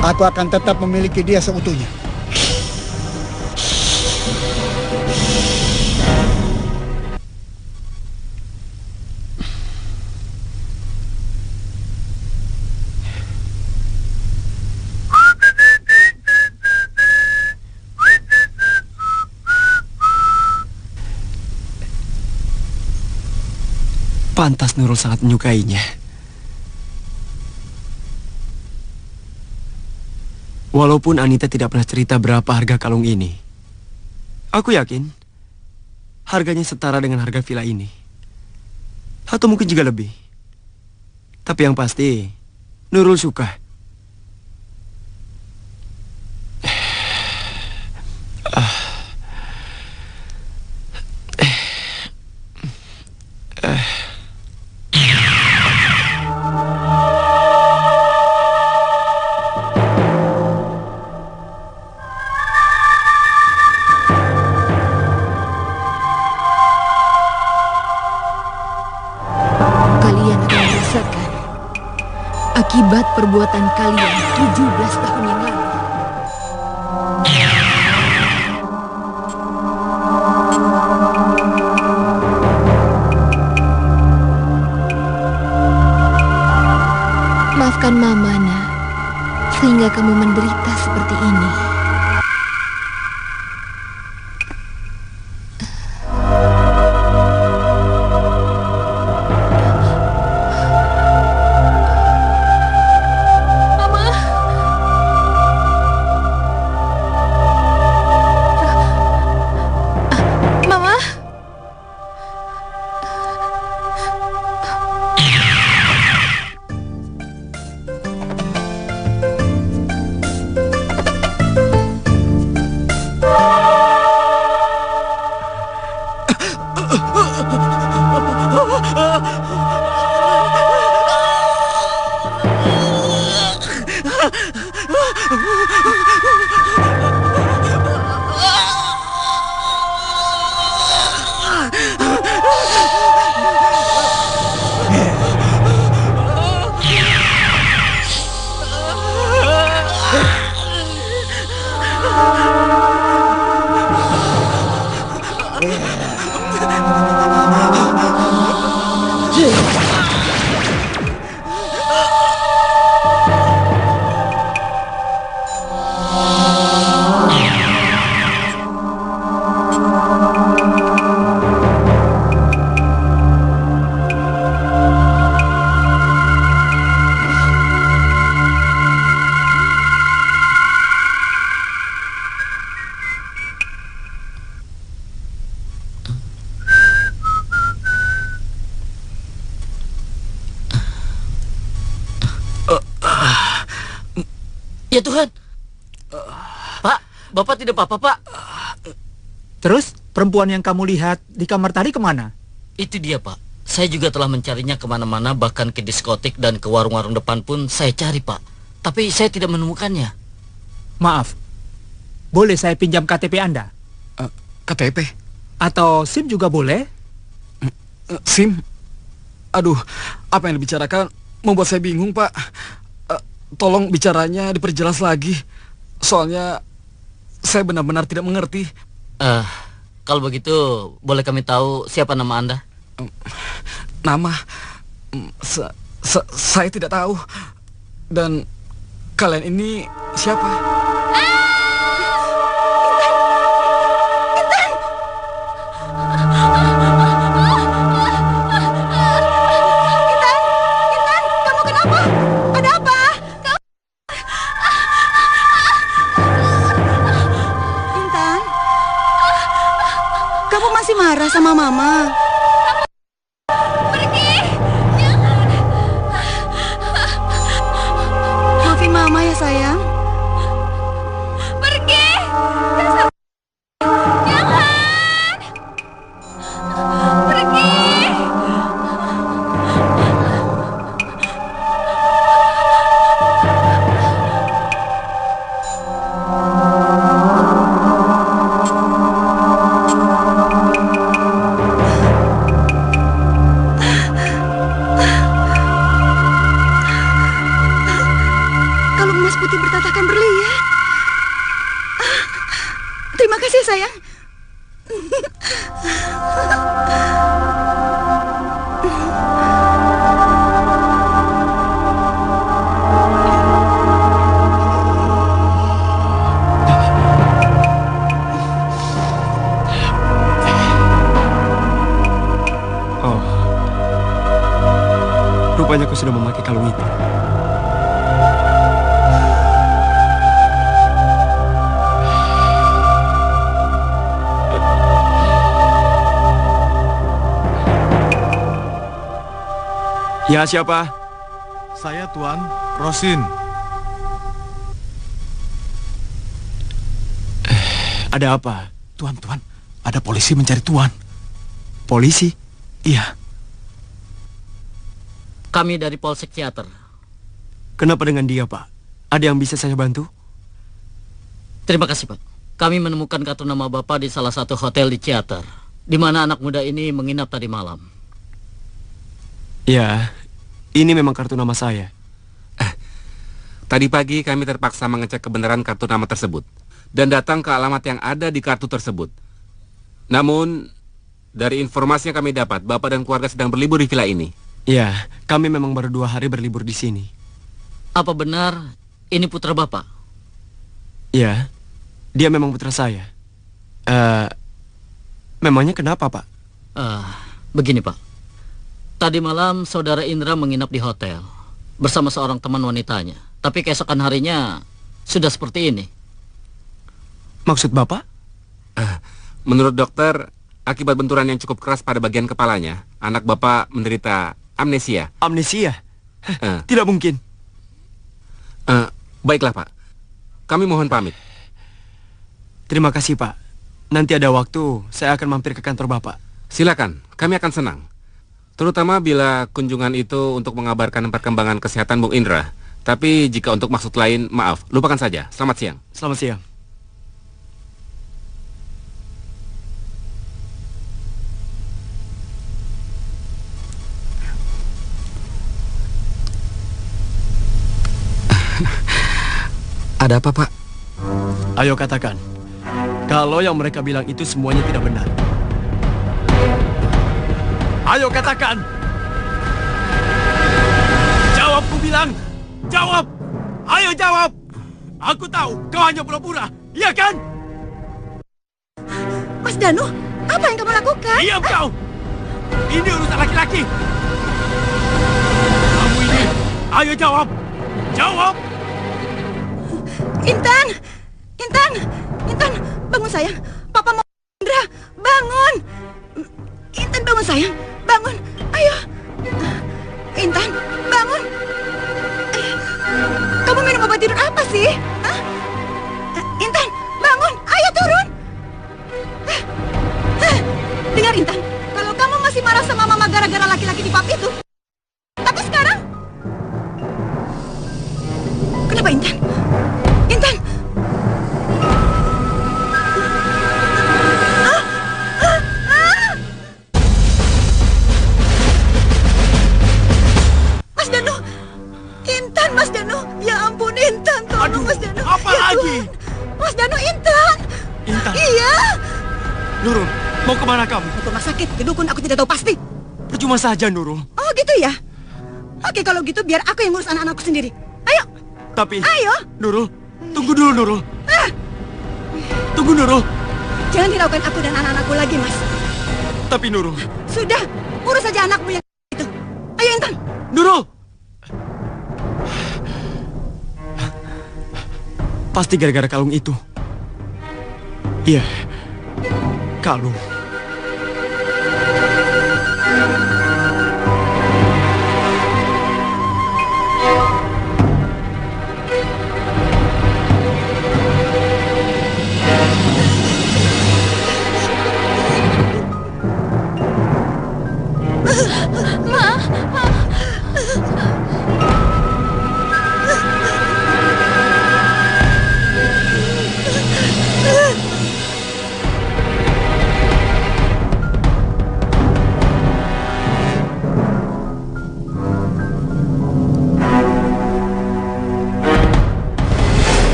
aku akan tetap memiliki dia seutuhnya. Pantas Nurul sangat menyukainya. Walaupun Anita tidak pernah cerita berapa harga kalung ini, aku yakin harganya setara dengan harga villa ini. Atau mungkin juga lebih. Tapi yang pasti, Nurul suka. Akibat perbuatan kalian 17 tahun yang lalu. Maafkan Mama, Nak, sehingga kamu menderita seperti ini. Ya Tuhan. Pak, Bapak tidak apa-apa, Pak. Terus, perempuan yang kamu lihat di kamar tadi kemana? Itu dia, Pak. Saya juga telah mencarinya kemana-mana, bahkan ke diskotik dan ke warung-warung depan pun saya cari, Pak. Tapi saya tidak menemukannya. Maaf, boleh saya pinjam KTP Anda? KTP? Atau SIM juga boleh? SIM? Aduh, apa yang dibicarakan membuat saya bingung, Pak. Tolong bicaranya diperjelas lagi. Soalnya saya benar-benar tidak mengerti. Kalau begitu, boleh kami tahu siapa nama Anda? Nama? Saya tidak tahu. Dan kalian ini siapa? Marah sama Mama. Pergi! Jangan! Maafin Mama ya sayang. Pergi! Jangan! Pergi! Terima kasih sayang. Oh, rupanya aku sudah memakai kalung itu. Ya, siapa? Saya Tuan Rosin. Ada apa? Tuan, ada polisi mencari Tuan. Polisi? Iya. Kami dari Polsek Ciater. Kenapa dengan dia, Pak? Ada yang bisa saya bantu? Terima kasih, Pak. Kami menemukan kartu nama Bapak di salah satu hotel di Ciater, di mana anak muda ini menginap tadi malam. Ya, ini memang kartu nama saya. Tadi pagi kami terpaksa mengecek kebenaran kartu nama tersebut dan datang ke alamat yang ada di kartu tersebut. Namun, dari informasi yang kami dapat, Bapak dan keluarga sedang berlibur di villa ini. Ya, kami memang baru 2 hari berlibur di sini. Apa benar ini putra Bapak? Ya, dia memang putra saya. Memangnya kenapa, Pak? Begini, Pak. Tadi malam saudara Indra menginap di hotel bersama seorang teman wanitanya. Tapi keesokan harinya sudah seperti ini. Maksud Bapak? Menurut dokter, akibat benturan yang cukup keras pada bagian kepalanya, anak Bapak menderita amnesia. Amnesia? Tidak mungkin. Baiklah, Pak. Kami mohon pamit. Terima kasih, Pak. Nanti ada waktu, saya akan mampir ke kantor Bapak. Silakan, kami akan senang. Terutama bila kunjungan itu untuk mengabarkan perkembangan kesehatan Bung Indra. Tapi jika untuk maksud lain, maaf, lupakan saja. Selamat siang. Selamat siang. Ada apa, Pak? Ayo katakan. Kalau yang mereka bilang itu semuanya tidak benar. Ayo katakan. Jawab, ku bilang. Jawab. Ayo jawab. Aku tahu kau hanya pura-pura. Iya kan? Mas Danu, apa yang kamu lakukan? Diam kau. Ini urusan laki-laki. Kamu ini. Ayo jawab. Jawab. Intan. Intan. Intan, bangun sayang. Papa mau Indra. Bangun. Intan, bangun sayang. Bangun, ayo. Intan, bangun. Kamu minum obat tidur apa sih? Hah? Intan, bangun. Ayo turun. Dengar Intan, kalau kamu masih marah sama Mama gara-gara laki-laki di pub itu, tapi sekarang, kenapa Intan? Intan. Mas Danu, Intan. Intan? Iya. Nurul, mau kemana kamu? Ke rumah sakit, ke dukun, aku tidak tahu pasti. Percuma saja, Nurul. Oh gitu ya? Oke, kalau gitu biar aku yang ngurus anak-anakku sendiri. Ayo. Tapi... Ayo. Nurul, tunggu dulu, Nurul. Tunggu, Nurul. Jangan hiraukan aku dan anak-anakku lagi, Mas. Tapi, Nurul. Sudah, urus saja anakmu yang itu. Ayo, Intan. Nurul! Pasti gara-gara kalung itu. Iya, kalung.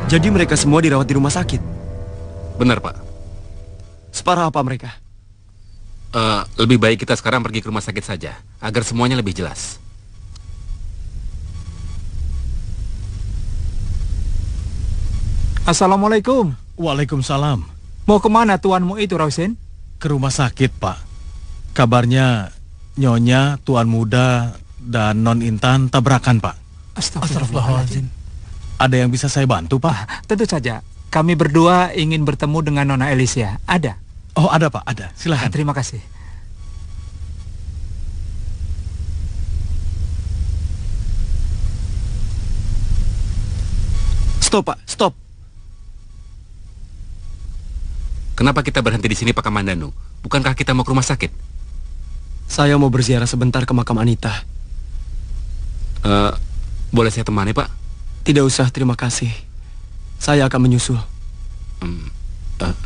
Jadi mereka semua dirawat di rumah sakit? Benar, Pak. Separah apa mereka? Lebih baik kita sekarang pergi ke rumah sakit saja, agar semuanya lebih jelas. Assalamualaikum. Waalaikumsalam. Mau kemana tuanmu itu, Rausen? Ke rumah sakit, Pak. Kabarnya Nyonya, Tuan Muda, dan Non Intan tabrakan, Pak. Astagfirullahaladzim. Ada yang bisa saya bantu, Pak? Tentu saja. Kami berdua ingin bertemu dengan Nona Alicia. Ada? Oh, ada, Pak. Ada. Silakan. Terima kasih. Stop, Pak. Stop. Kenapa kita berhenti di sini, Pak Kamandanu? Bukankah kita mau ke rumah sakit? Saya mau berziarah sebentar ke makam Anita. Boleh saya temani, Pak? Tidak usah, terima kasih. Saya akan menyusul. Pak?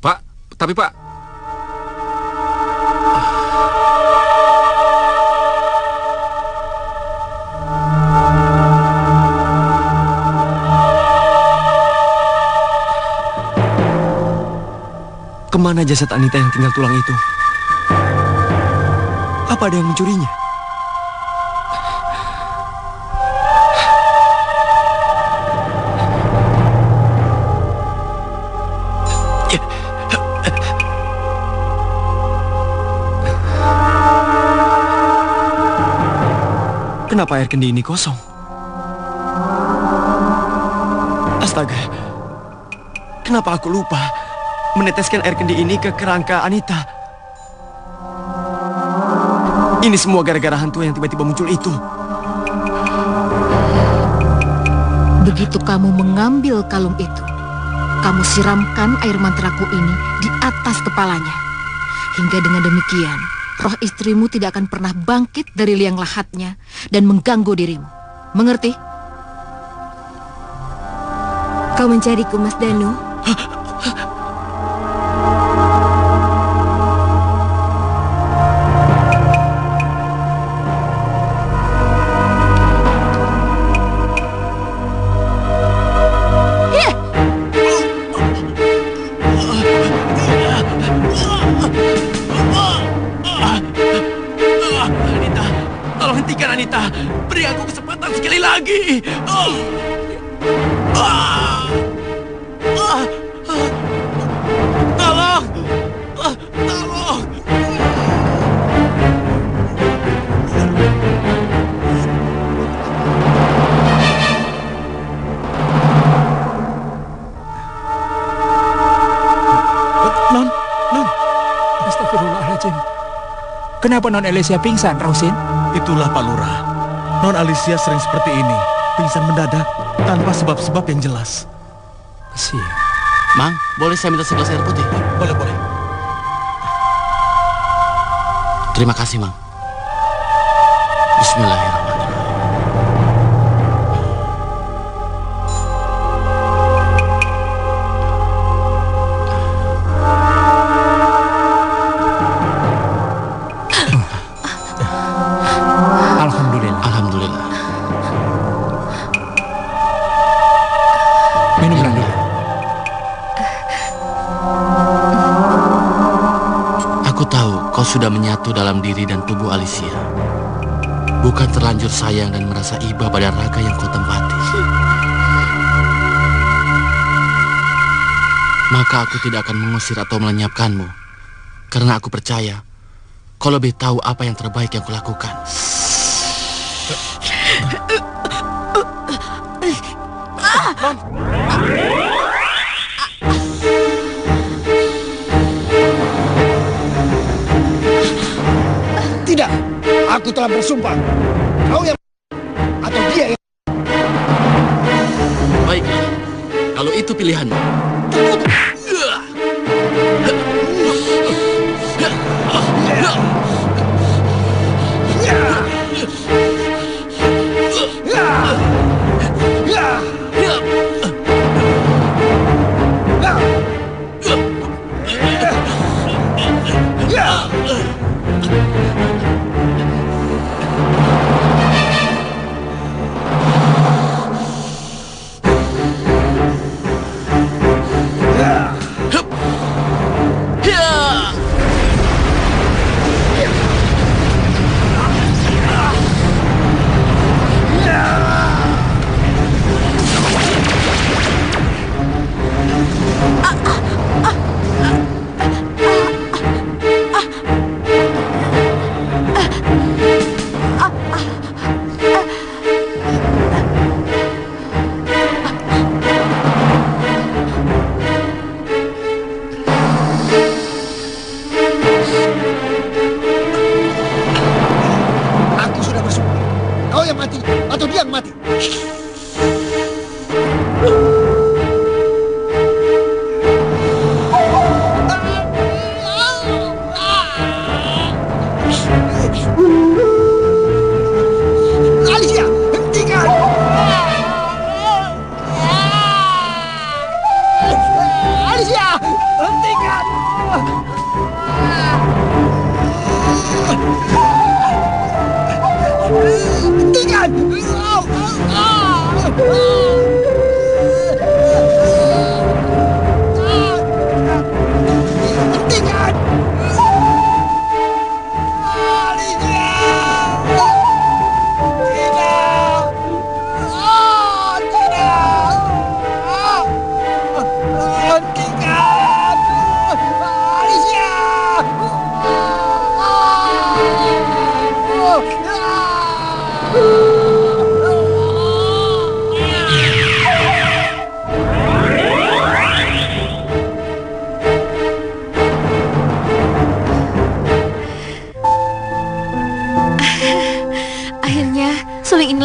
Pak? Tapi, Pak... Kemana jasad Anita yang tinggal tulang itu? Apa ada yang mencurinya? Kenapa air kendi ini kosong? Astaga. Kenapa aku lupa meneteskan air kendi ini ke kerangka Anita? Ini semua gara-gara hantu yang tiba-tiba muncul itu. Begitu kamu mengambil kalung itu, kamu siramkan air mantraku ini di atas kepalanya. Hingga dengan demikian, roh istrimu tidak akan pernah bangkit dari liang lahatnya dan mengganggu dirimu. Mengerti? Kau mencariku, Mas Danu? Anita, beri aku kesempatan sekali lagi. Tolong, tolong. Astagfirullahaladzim. Kenapa Non Alicia pingsan, Rausin? Itulah Pak Lurah. Non Alicia sering seperti ini. Pingsan mendadak tanpa sebab-sebab yang jelas. Siap. Mang, boleh saya minta segelas air putih? Boleh, boleh. Terima kasih, Mang. Bismillahirrahmanirrahim. Alhamdulillah. Alhamdulillah. Minum lagi. Aku tahu kau sudah menyatu dalam diri dan tubuh Alicia. Bukan terlanjur sayang dan merasa iba pada raga yang kau tempati. Maka aku tidak akan mengusir atau melenyapkanmu. Karena aku percaya kau lebih tahu apa yang terbaik yang kulakukan. Tidak, aku telah bersumpah. Kau yang atau dia yang... Baiklah, kalau itu pilihanmu.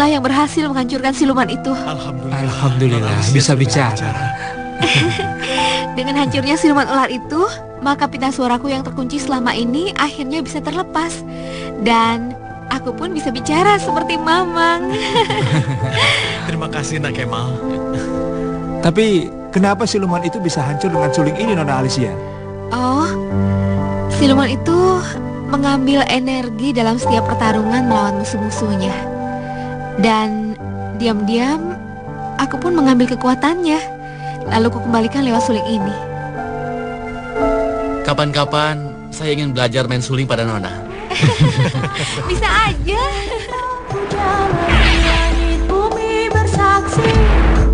Yang berhasil menghancurkan siluman itu. Alhamdulillah, bisa bicara. Dengan hancurnya siluman ular itu, maka pita suaraku yang terkunci selama ini akhirnya bisa terlepas. Dan aku pun bisa bicara seperti Mamang. Terima kasih Nak Kemal. Tapi kenapa siluman itu bisa hancur dengan suling ini, Nona Alicia? Oh, siluman itu mengambil energi dalam setiap pertarungan melawan musuh-musuhnya. Dan diam-diam aku pun mengambil kekuatannya. Lalu ku kembalikan lewat suling ini. Kapan-kapan saya ingin belajar main suling pada Nona. Bisa aja. Bumi bersaksi,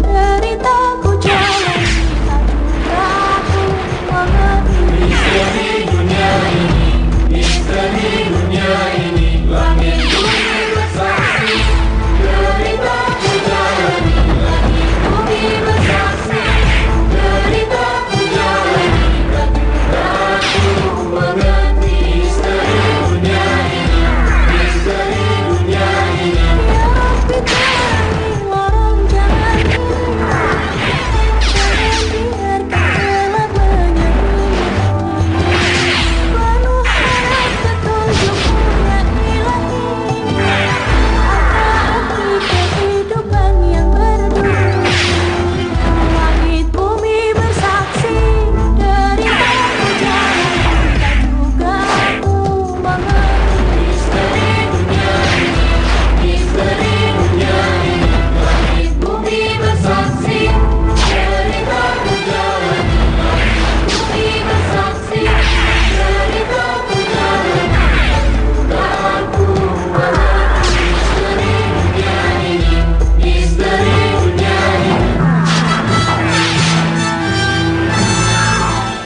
deritaku jalani, tak juga ku mengerti.